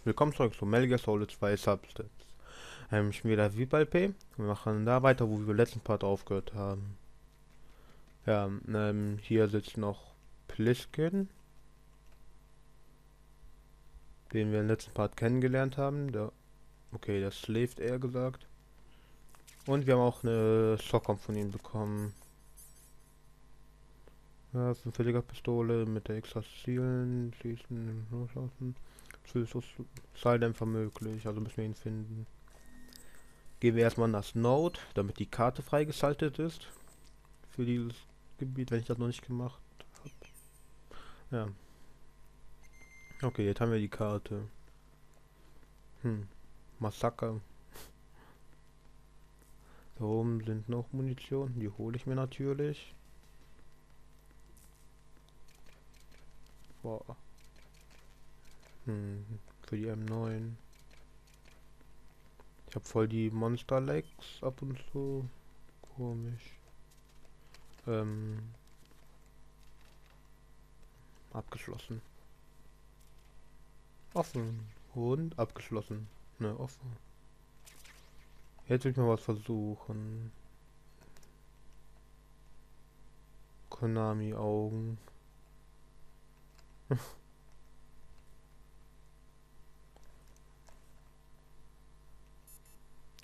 Willkommen zurück zu Metal Gear Solid 2 Substance. Ich bin wieder wie bei P. Wir machen da weiter, wo wir letzten Part aufgehört haben. Ja, hier sitzt noch Pliskin, den wir im letzten Part kennengelernt haben. Der slaved eher gesagt. Und wir haben auch eine Sockom von ihm bekommen. Ja, 5-fälliger Pistole mit der extra Zielen, schießen, loslassen. Silendämpfer möglich, also müssen wir ihn finden. Gehen wir erstmal nach Note, damit die Karte freigeschaltet ist. Für dieses Gebiet, wenn ich das noch nicht gemacht habe. Ja. Okay, jetzt haben wir die Karte. Massaker. Da oben sind noch Munition, die hole ich mir natürlich. Boah. Für die M9. Ich habe voll die Monster-Legs ab und zu. Komisch. Abgeschlossen. Offen. Und abgeschlossen. Ne, offen. Jetzt will ich mal was versuchen. Konami Augen.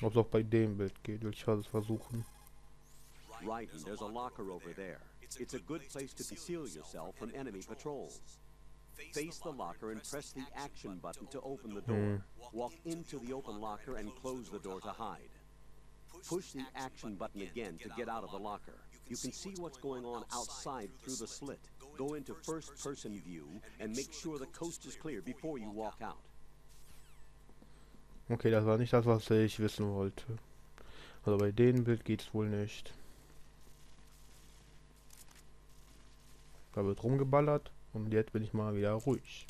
Ob es auch bei dem Bild geht, will ich was versuchen. Right, and there's a locker over there. It's a good place to conceal yourself from enemy patrols. Face the locker and press the action button to open the door. Walk into the open locker and close the door to hide. Push the action button again to get out of the locker. You can see what's going on outside through the slit. Go into first-person view and make sure the coast is clear before you walk out. Okay, das war nicht das, was ich wissen wollte. Also bei dem Bild geht's wohl nicht. Da wird rumgeballert und jetzt bin ich mal wieder ruhig.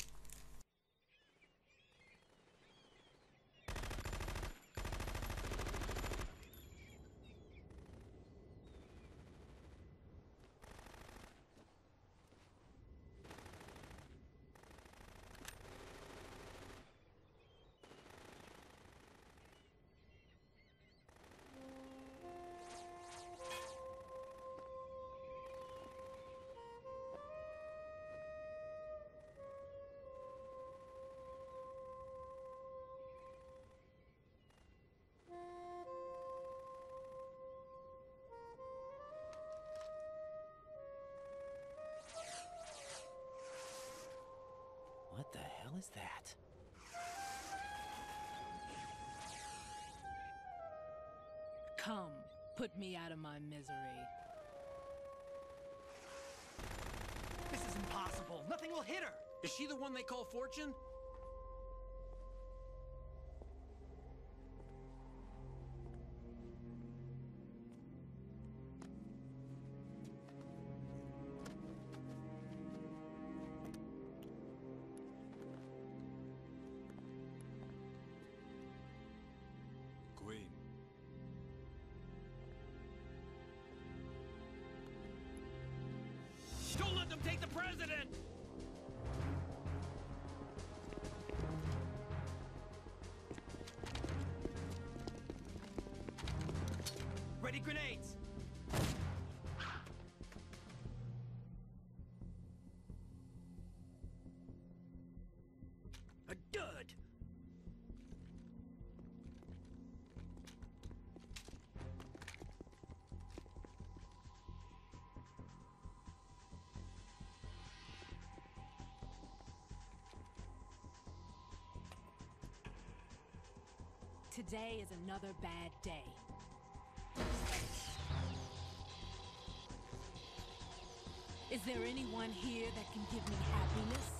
What the hell is that? Come, put me out of my misery. This is impossible. Nothing will hit her. Is she the one they call Fortune? Queen. Don't let them take the president! Ready grenades. A dud! Today is another bad day. Is there anyone here that can give me happiness?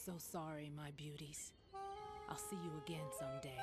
so sorry, my beauties. I'll see you again someday.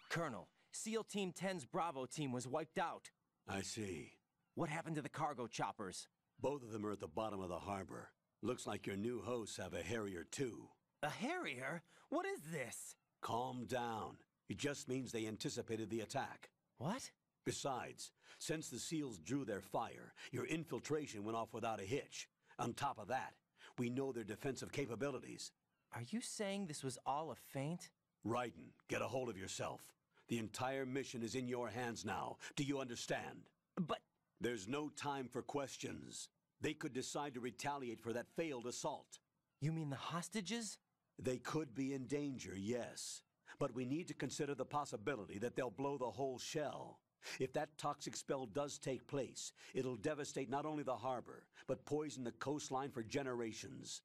Colonel, SEAL Team 10's Bravo team was wiped out. I see. What happened to the cargo choppers? Both of them are at the bottom of the harbor. Looks like your new hosts have a Harrier too. A Harrier? What is this? Calm down. It just means they anticipated the attack. What? Besides, since the SEALs drew their fire, your infiltration went off without a hitch. On top of that, we know their defensive capabilities. Are you saying this was all a feint? Raiden, get a hold of yourself. The entire mission is in your hands now. Do you understand? But... There's no time for questions. They could decide to retaliate for that failed assault. You mean the hostages? They could be in danger, yes. But we need to consider the possibility that they'll blow the whole shell. If that toxic spell does take place, it'll devastate not only the harbor, but poison the coastline for generations.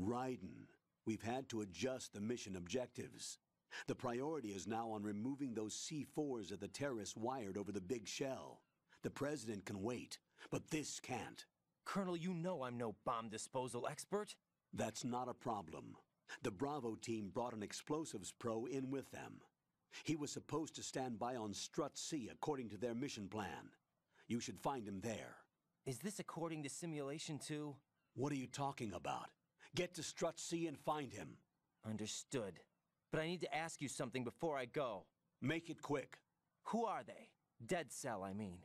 Raiden, we've had to adjust the mission objectives. The priority is now on removing those C4s that the terrorists wired over the big shell. The president can wait, but this can't. Colonel, you know I'm no bomb disposal expert. That's not a problem. The Bravo team brought an explosives pro in with them. He was supposed to stand by on Strut C according to their mission plan. You should find him there. Is this according to Simulation 2? What are you talking about? Get to Strut C and find him. Understood. But I need to ask you something before I go. Make it quick. Who are they? Dead Cell, I mean.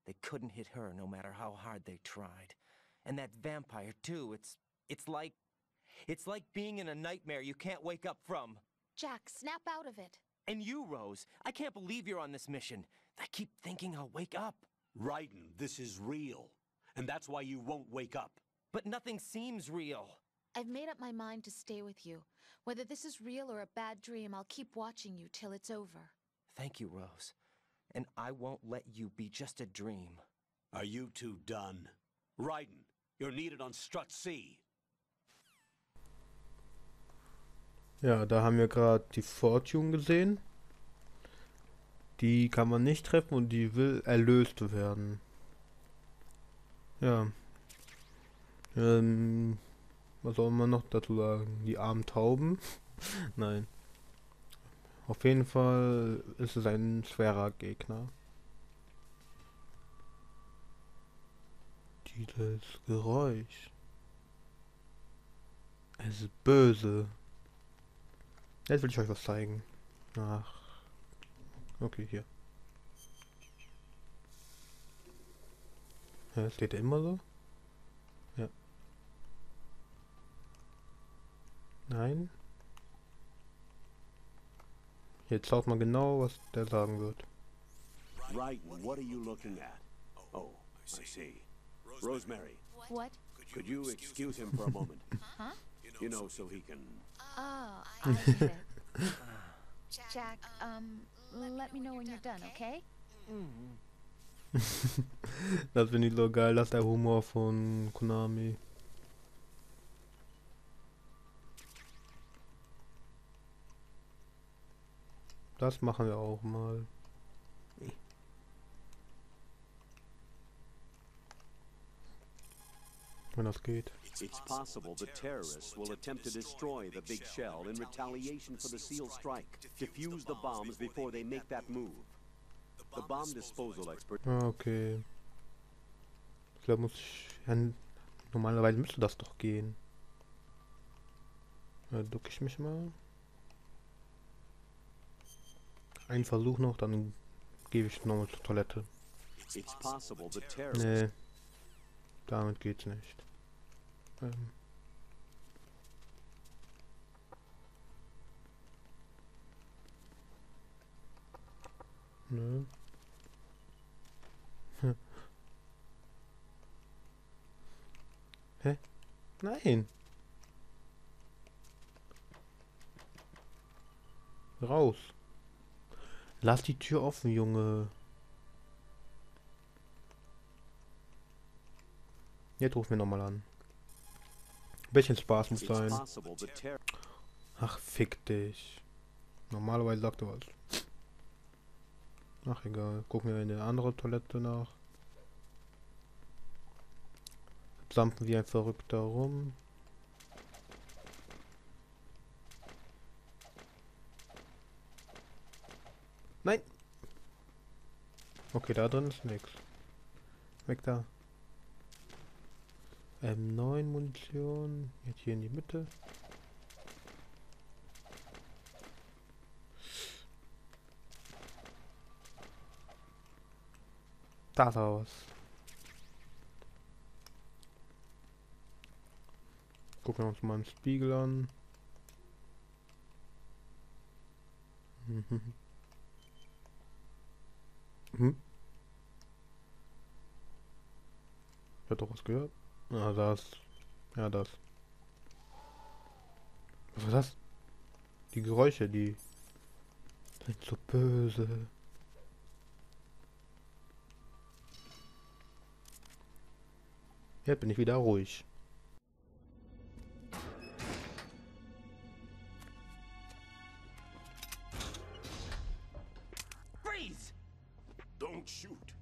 They couldn't hit her no matter how hard they tried. And that vampire, too, it's like being in a nightmare you can't wake up from. Jack, snap out of it. And you, Rose, I can't believe you're on this mission. I keep thinking I'll wake up. Raiden, this is real. And that's why you won't wake up. But nothing seems real. I've made up my mind to stay with you. Whether this is real or a bad dream, I'll keep watching you till it's over. Thank you, Rose. And I won't let you be just a dream. Are you two done? Raiden, you're needed on Strut C. Ja, da haben wir gerade die Fortune gesehen. Die kann man nicht treffen und die will erlöst werden. Ja. Was soll man noch dazu sagen? Die armen Tauben? Nein. Auf jeden Fall ist es ein schwerer Gegner. Dieses Geräusch. Es ist böse. Jetzt will ich euch was zeigen. Ach. Okay, hier. Ja, steht er immer so? Ja. Nein. Jetzt schaut mal genau, was der sagen wird. Raiden, what are you looking at? Oh, I see. Rosemary, What? could you excuse him for a moment? Huh? You know, so he can... Oh, I get it. Jack, let me know when you're done, okay? Das finde ich so geil, das ist der Humor von Konami. Das machen wir auch mal. Wenn das geht. It's possible the terrorists will attempt to destroy the big shell in retaliation for the SEAL strike. Defuse the bombs before they make that move. The bomb disposal expert... Ah, okay. Ich glaube, muss ich... Ja, normalerweise müsste das doch gehen. Da ducke ich mich mal. Ein Versuch noch, dann gehe ich nochmal zur Toilette. It's possible the terrorists... Nee. Damit geht's nicht. Nö. Hä? Nein. Raus. Lass die Tür offen, Junge. Jetzt ruf mir nochmal an. Bisschen Spaß muss It's sein. possible the terror. Ach, fick dich. Normalerweise sagt er was. Ach, egal. Gucken wir in eine andere Toilette nach. Stampfen wie ein Verrückter rum. Nein! Okay, da drin ist nichts. Weg da. M9 Munition. Jetzt hier in die Mitte. Das aus. Gucken wir uns mal einen Spiegel an. Ich hab doch was gehört. Ah, das. Ja, das. Was ist das? Die Geräusche, die sind so böse. Jetzt bin ich wieder ruhig. Freeze! Don't shoot.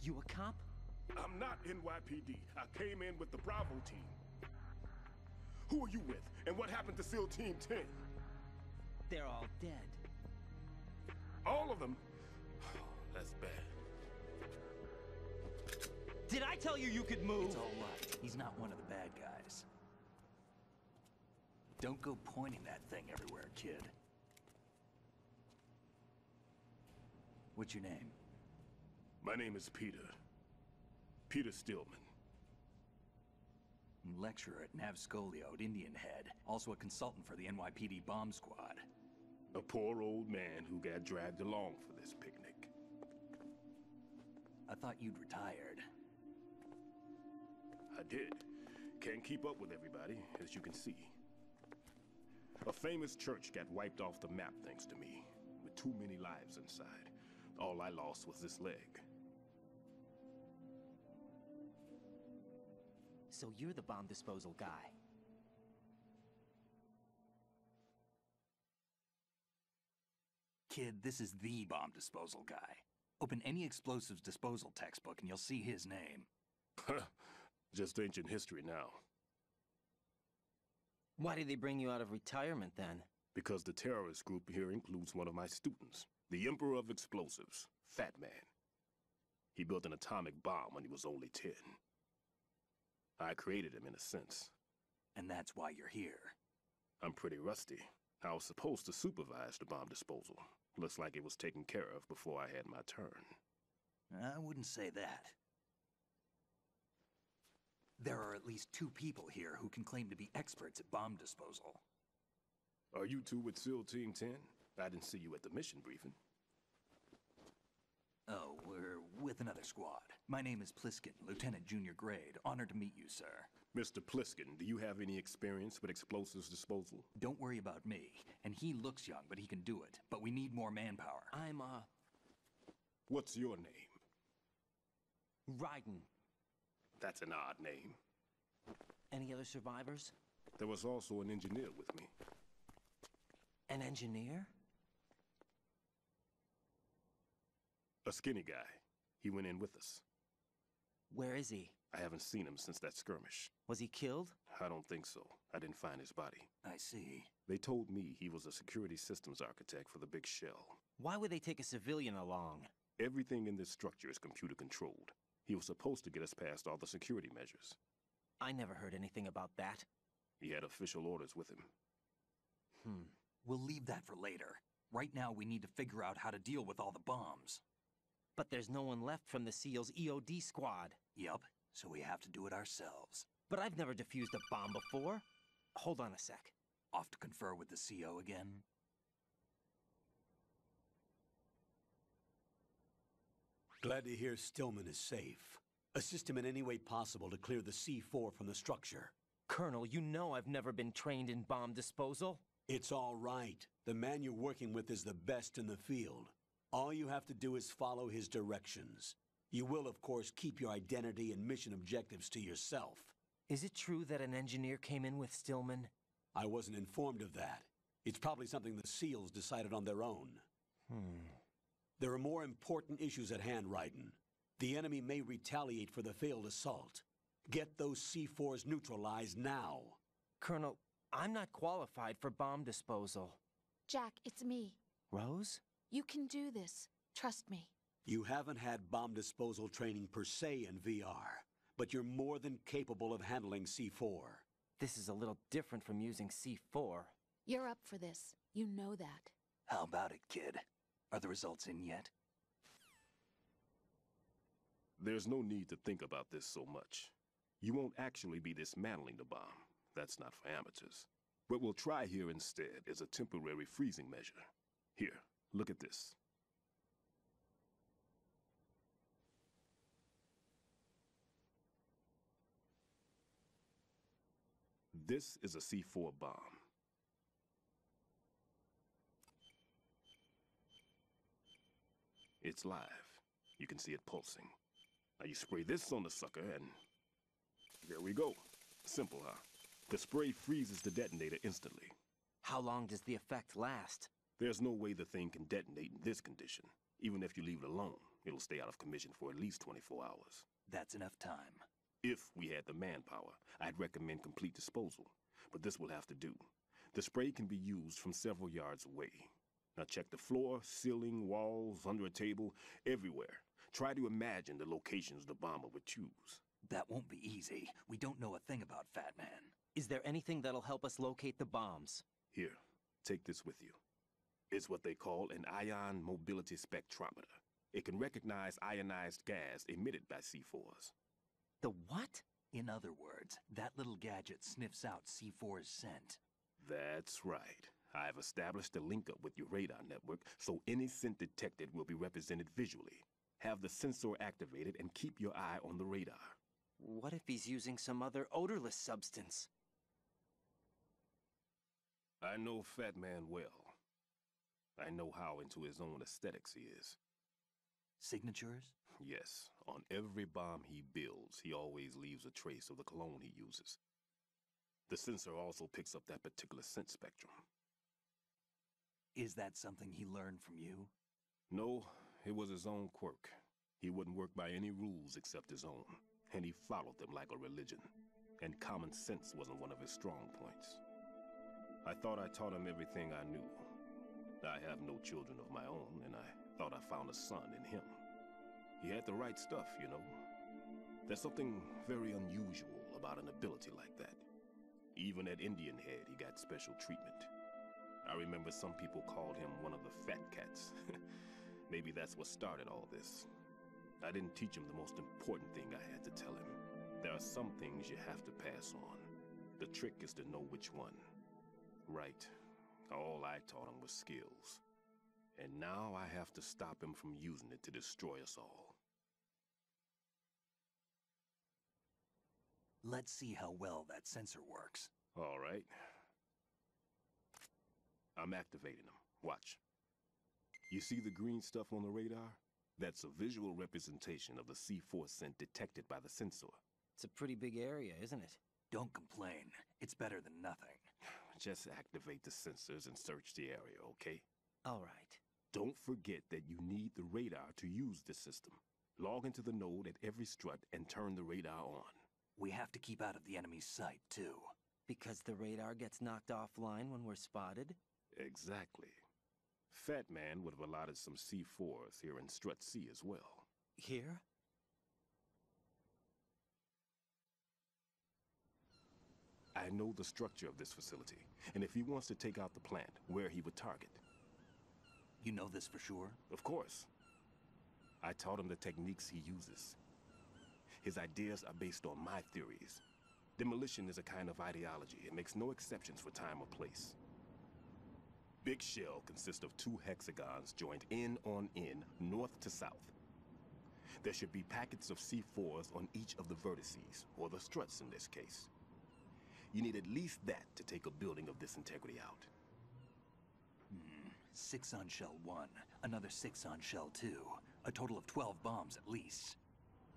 You a cop? I'm not NYPD. I came in with the Bravo team. Who are you with? And what happened to SEAL Team 10? They're all dead. All of them? That's bad. Did I tell you you could move? It's all right. He's not one of the bad guys. Don't go pointing that thing everywhere, kid. What's your name? My name is Peter. Peter Stillman. Lecturer at Nav Scolio at Indian Head. Also a consultant for the NYPD bomb squad. A poor old man who got dragged along for this picnic. I thought you'd retired. I did. Can't keep up with everybody, as you can see. A famous church got wiped off the map thanks to me, with too many lives inside. All I lost was this leg. So you're the bomb disposal guy. Kid, this is the bomb disposal guy. Open any explosives disposal textbook and you'll see his name. Just ancient history now. Why did they bring you out of retirement then? Because the terrorist group here includes one of my students, the Emperor of Explosives, Fat Man. He built an atomic bomb when he was only 10. I created him in a sense. And that's why you're here. I'm pretty rusty. I was supposed to supervise the bomb disposal. Looks like it was taken care of before I had my turn. I wouldn't say that. There are at least 2 people here who can claim to be experts at bomb disposal. Are you two with SEAL Team 10? I didn't see you at the mission briefing. Oh, we're with another squad. My name is Pliskin, Lieutenant Junior Grade. Honored to meet you, sir. Mr. Pliskin, do you have any experience with explosives disposal? Don't worry about me. And he looks young, but he can do it. But we need more manpower. I'm, What's your name? Ryden. That's an odd name. Any other survivors? There was also an engineer with me. An engineer? A skinny guy. He went in with us. Where is he? I haven't seen him since that skirmish. Was he killed? I don't think so. I didn't find his body. I see. They told me he was a security systems architect for the big shell. Why would they take a civilian along? Everything in this structure is computer controlled. He was supposed to get us past all the security measures. I never heard anything about that. He had official orders with him. We'll leave that for later. Right now, we need to figure out how to deal with all the bombs. But there's no one left from the SEAL's EOD squad. Yup, so we have to do it ourselves. But I've never defused a bomb before. Hold on a sec. Off to confer with the CO again? Glad to hear Stillman is safe. Assist him in any way possible to clear the C4 from the structure. Colonel, you know I've never been trained in bomb disposal. It's all right. The man you're working with is the best in the field. All you have to do is follow his directions. You will, of course, keep your identity and mission objectives to yourself. Is it true that an engineer came in with Stillman? I wasn't informed of that. It's probably something the SEALs decided on their own. There are more important issues at hand, Raiden. The enemy may retaliate for the failed assault. Get those C4s neutralized now. Colonel, I'm not qualified for bomb disposal. Jack, it's me. Rose? You can do this. Trust me. You haven't had bomb disposal training per se in VR, but you're more than capable of handling C4. This is a little different from using C4. You're up for this. You know that. How about it, kid? Are the results in yet? There's no need to think about this so much. You won't actually be dismantling the bomb. That's not for amateurs. What we'll try here instead is a temporary freezing measure. Here, look at this. This is a C4 bomb. It's live. You can see it pulsing. Now you spray this on the sucker and there we go. Simple, huh? The spray freezes the detonator instantly. How long does the effect last? There's no way the thing can detonate in this condition. Even if you leave it alone, it'll stay out of commission for at least 24 hours. That's enough time. If we had the manpower, I'd recommend complete disposal. But this will have to do. The spray can be used from several yards away. Now check the floor, ceiling, walls, under a table, everywhere. Try to imagine the locations the bomber would choose. That won't be easy. We don't know a thing about Fat Man. Is there anything that'll help us locate the bombs? Here, take this with you. It's what they call an ion mobility spectrometer. It can recognize ionized gas emitted by C4s. The what? In other words, that little gadget sniffs out C4's scent. That's right. I've established a link up with your radar network, so any scent detected will be represented visually. Have the sensor activated and keep your eye on the radar. What if he's using some other odorless substance? I know Fat Man well. I know how into his own aesthetics he is. Signatures? Yes, on every bomb he builds, he always leaves a trace of the cologne he uses. The sensor also picks up that particular scent spectrum. Is that something he learned from you? No, it was his own quirk. He wouldn't work by any rules except his own, and he followed them like a religion. And common sense wasn't one of his strong points. I thought I taught him everything I knew. I have no children of my own, and I thought I found a son in him. He had the right stuff, you know. There's something very unusual about an ability like that. Even at Indian Head, he got special treatment. I remember some people called him one of the fat cats. Maybe that's what started all this. I didn't teach him the most important thing I had to tell him. There are some things you have to pass on. The trick is to know which one. Right. All I taught him was skills. And now I have to stop him from using it to destroy us all. Let's see how well that sensor works. All right. I'm activating them. Watch. You see the green stuff on the radar? That's a visual representation of the C4 scent detected by the sensor. It's a pretty big area, isn't it? Don't complain. It's better than nothing. Just activate the sensors and search the area, okay? All right. Don't forget that you need the radar to use the system. Log into the node at every strut and turn the radar on. We have to keep out of the enemy's sight, too. Because the radar gets knocked offline when we're spotted? Exactly. Fat Man would have allotted some C4s here in Strut C as well. Here? I know the structure of this facility, and if he wants to take out the plant, where he would target. You know this for sure? Of course. I taught him the techniques he uses. His ideas are based on my theories. Demolition is a kind of ideology. It makes no exceptions for time or place. Big shell consists of 2 hexagons joined end on end, north to south. There should be packets of C4s on each of the vertices, or the struts in this case. You need at least that to take a building of this integrity out. 6 on shell 1, another 6 on shell 2. A total of 12 bombs at least.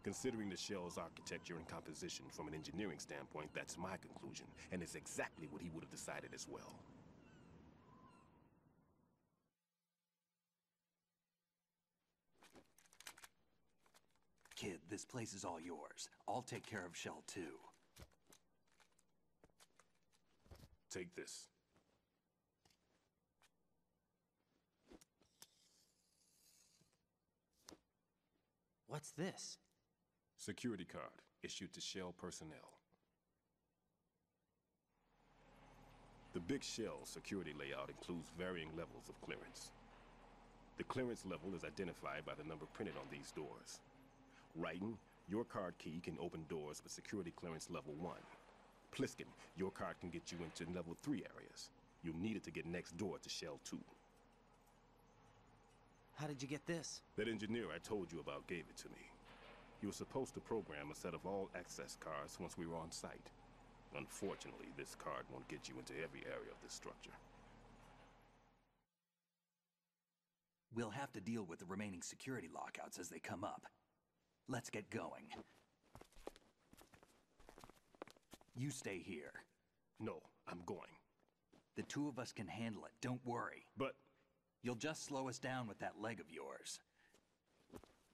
Considering the shell's architecture and composition from an engineering standpoint, that's my conclusion, and it's exactly what he would have decided as well. Kid, this place is all yours. I'll take care of shell 2. Take this. What's this? Security card issued to Shell personnel. The big Shell security layout includes varying levels of clearance. The clearance level is identified by the number printed on these doors. Writing, your card key can open doors with security clearance level 1. Pliskin, your card can get you into level 3 areas. You'll need it to get next door to Shell 2. How did you get this? That engineer I told you about gave it to me. He was supposed to program a set of all access cards once we were on site. Unfortunately, this card won't get you into every area of this structure. We'll have to deal with the remaining security lockouts as they come up. Let's get going. You stay here. No, I'm going. The two of us can handle it, don't worry. But you'll just slow us down with that leg of yours.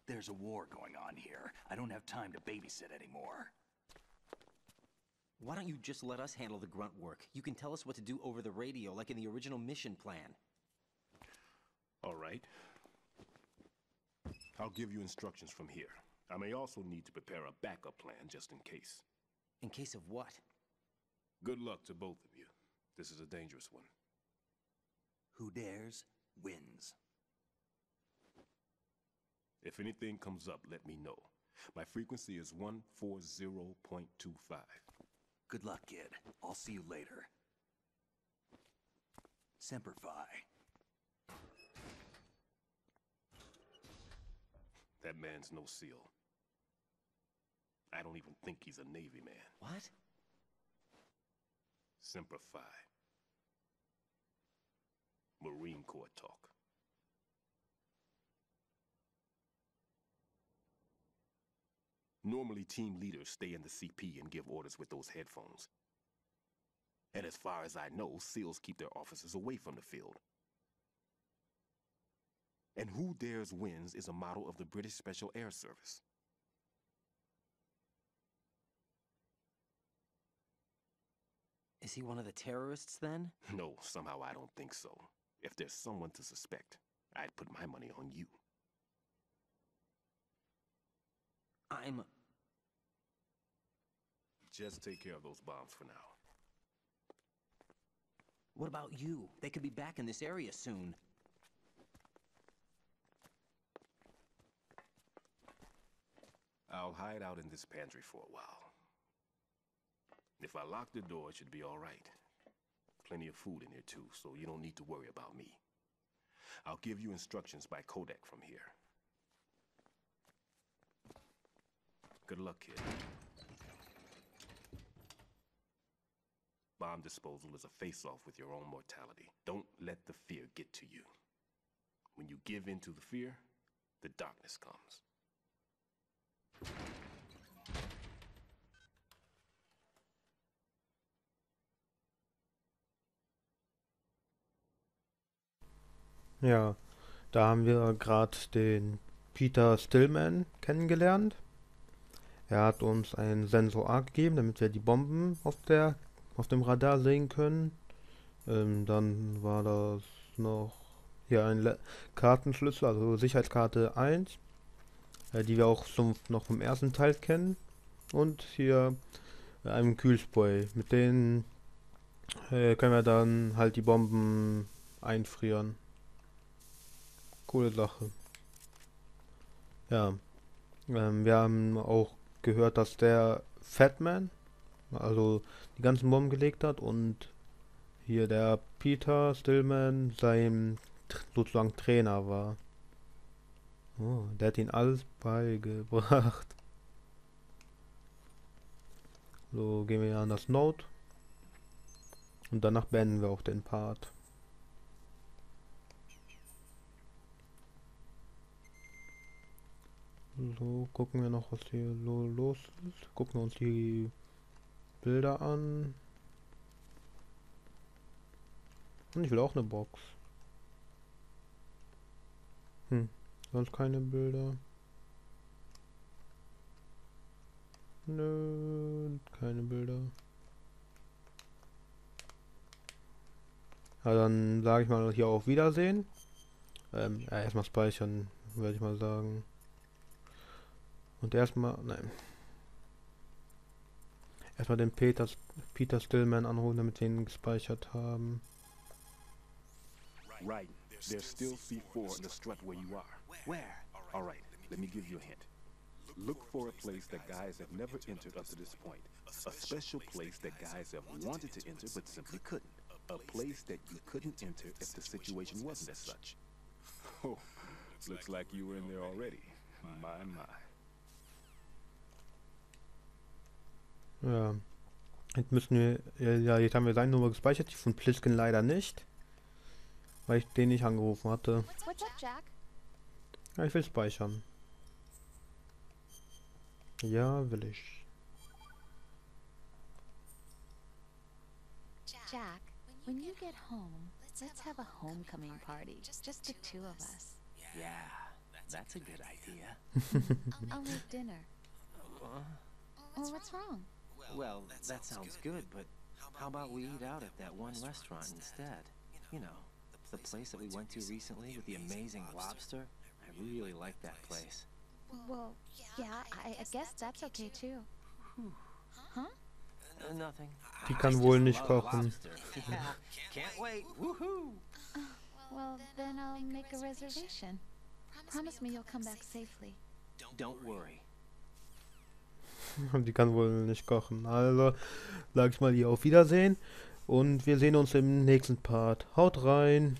There's a war going on here. I don't have time to babysit anymore. Why don't you just let us handle the grunt work? You can tell us what to do over the radio, like in the original mission plan. All right. I'll give you instructions from here. I may also need to prepare a backup plan just in case. In case of what? Good luck to both of you. This is a dangerous one. Who dares, wins. If anything comes up, let me know. My frequency is 140.25. Good luck, kid. I'll see you later. Semper Fi. That man's no SEAL. I don't even think he's a Navy man. What? Semper Fi. Marine Corps talk. Normally, team leaders stay in the CP and give orders with those headphones. And as far as I know, SEALs keep their officers away from the field. And who dares wins is a motto of the British Special Air Service. Is he one of the terrorists, then? No, somehow I don't think so. If there's someone to suspect, I'd put my money on you. Just take care of those bombs for now. What about you? They could be back in this area soon. I'll hide out in this pantry for a while. If I lock the door, it should be all right. Plenty of food in here too, so you don't need to worry about me. I'll give you instructions by codec from here. Good luck, kid. Bomb disposal is a face-off with your own mortality. Don't let the fear get to you. When you give in to the fear, the darkness comes. Ja, da haben wir gerade den Peter Stillman kennengelernt. Er hat uns einen Sensor A gegeben, damit wir die Bomben auf dem Radar sehen können. Dann war das noch hier ein Kartenschlüssel, also Sicherheitskarte 1, die wir auch noch vom ersten Teil kennen. Und hier einen Kühlspray, mit denen können wir dann halt die Bomben einfrieren. Coole Sache. Ja, wir haben auch gehört, dass der Fatman, also die ganzen Bomben gelegt hat, und hier der Peter Stillman sein sozusagen Trainer war. Oh, der hat ihn alles beigebracht. So, gehen wir an das Note. Und danach beenden wir auch den Part. So, gucken wir noch, was hier los ist. Gucken wir uns die Bilder an. Und ich will auch eine Box. Sonst keine Bilder. Nö, keine Bilder. Ja, dann sage ich mal hier auf Wiedersehen. Ja, erstmal speichern, würde ich mal sagen. Und erstmal, nein. Erstmal den Peter Stillman anrufen, damit wir ihn gespeichert haben. Right. There's still C4 in the strut where you are. Where? All right, let me give you a hint. Look for a place that guys have never entered up to this point. A special place that guys have wanted to enter but simply couldn't. A place that you couldn't enter if the situation wasn't as such. Oh, looks like you were in there already. My, my. Ja. Jetzt müssen wir, ja, jetzt haben wir seine Nummer gespeichert, die von Plisken leider nicht. Weil ich den nicht angerufen hatte. What's up, Jack? Ja, ich will speichern. Ja, will ich. Jack, when you get home, let's have a homecoming party. Just the two of us. Yeah, that's a good idea. I'll make dinner. Oh, what's wrong? Well, that sounds good, but how about we eat out at that one restaurant instead? You know, the place that we went to recently with the amazing lobster? I really like that place. Well, yeah, I guess that's okay too. Huh? Nothing. Die kann wohl nicht kochen. Yeah, can't wait. Woohoo! Well, then I'll make a reservation. Promise me you'll come back safely. Don't worry. Die kann wohl nicht kochen. Also, sag ich mal hier auf Wiedersehen. Und wir sehen uns im nächsten Part. Haut rein!